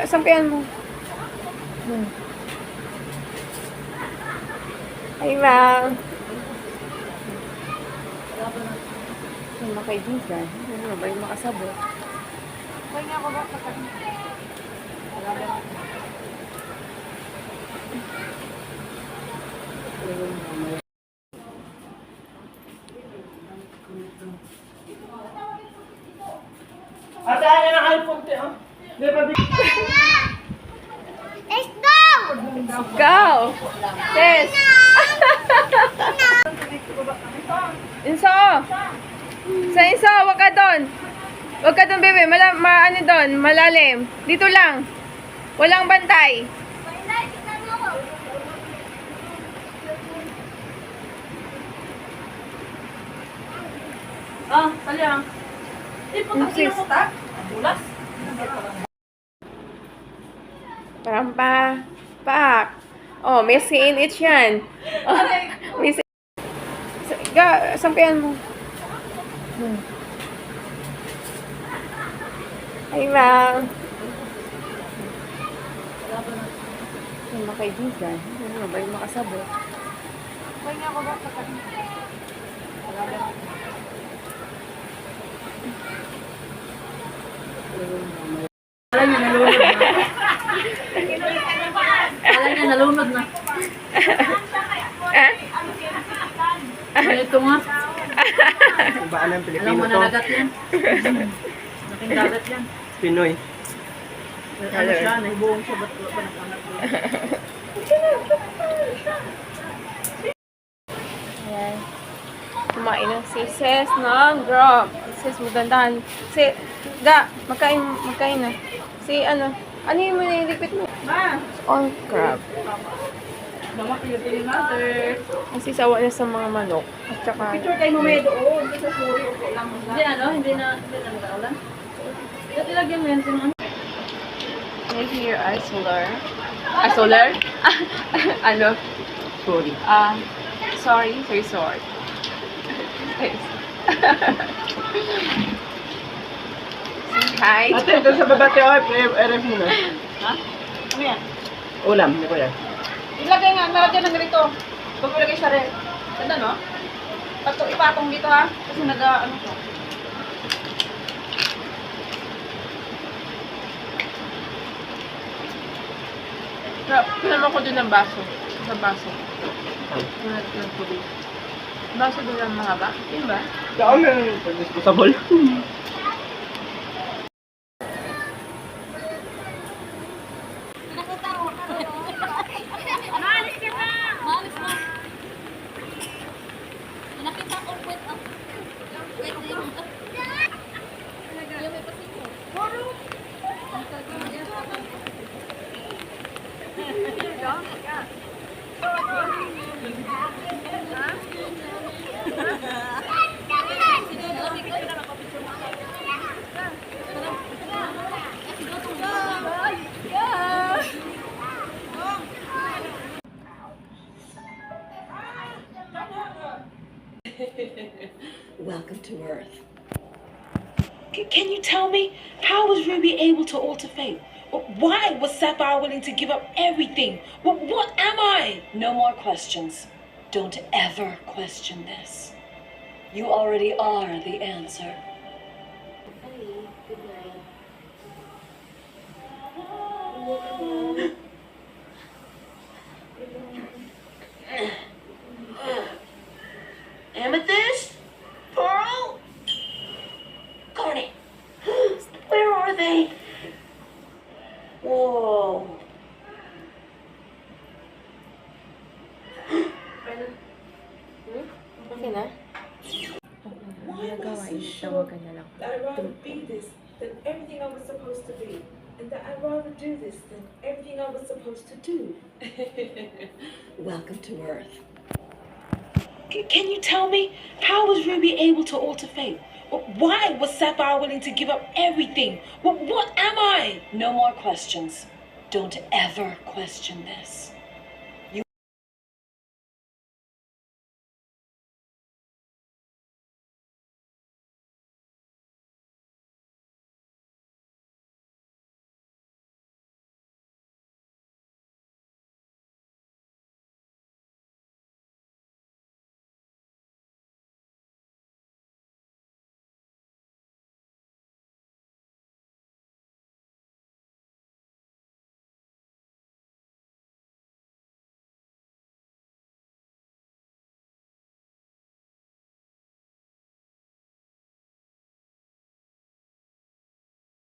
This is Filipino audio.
Sampayan mo. Ay, ma'am. Ay, makaibigan. Ano ba yung makasabot? Kaya nga ako ba? Ate, ano na iPhone te, ha? Let's go! Go! Tess! Inso! Inso, wag ka doon. Wag ka doon, bebe. Ano doon? Malalim. Dito lang. Walang bantay. Sali ah. Putang ina mo ta? Bulas? Parang pak. Oh, may CNH yan. Oh, may sampayan mo. Ay, ma'am. Ay, makaibigan. Ano ba yung makasabot? Kaya nga ako ba? Kala niya nalunod na. Kala niya nalunod na. Ito nga. Baan ng Alam Pilipino mo to? na nagat yan. Naking dagat yan. Pinoy. Ano siya, nahibuong siya. Ba't wala pa nakanak ko? Ayan. Kumain ng si Ses ng grab. Ses, magandahan. Magkain na. Ano yung nilipit mo? Ma! On crab. Mama, pinipili natin. Kasi sawa na sa mga manok. At saka, Picture kayo mo may doon. Hindi sa sorry, okay lang. Hindi hindi na nagkaulan. Ito ilagyan mo yan kung ano. maybe your eye solar. Solar? Ano? Sorry. Sorry, very sorry. Yes. Say hi. Ate, doon sa baba tayo, RF muna. Ha? Ano yan? Ulam, hindi ko yan. Ilagay nga, nalagyan ng ganito. Huwag mo ilagay sa red. Ganda, no? Ipatong dito, ha? Kasi ano siya. Pinama ko din ng baso. Sa baso. Kunat ng tubig. Baso din ang mahaba. Yun ba? Saan yung disposable? Maalis ka na! Maalis na! Nakita ko kwet ang... Kwet na yung... Yung may pasito. Welcome to Earth. Can you tell me, how was Ruby able to alter fate? Why was Sapphire willing to give up everything? What am I? No more questions. Don't ever question this. You already are the answer. Amethyst? Pearl? Garnet? Where are they? Whoa. Okay na? Why am I so sure that I'd rather be this than everything I was supposed to be? And that I'd rather do this than everything I was supposed to do? Welcome to Earth. Can you tell me, how was Ruby able to alter fate? Why was Sapphire willing to give up everything? What am I? No more questions. Don't ever question this.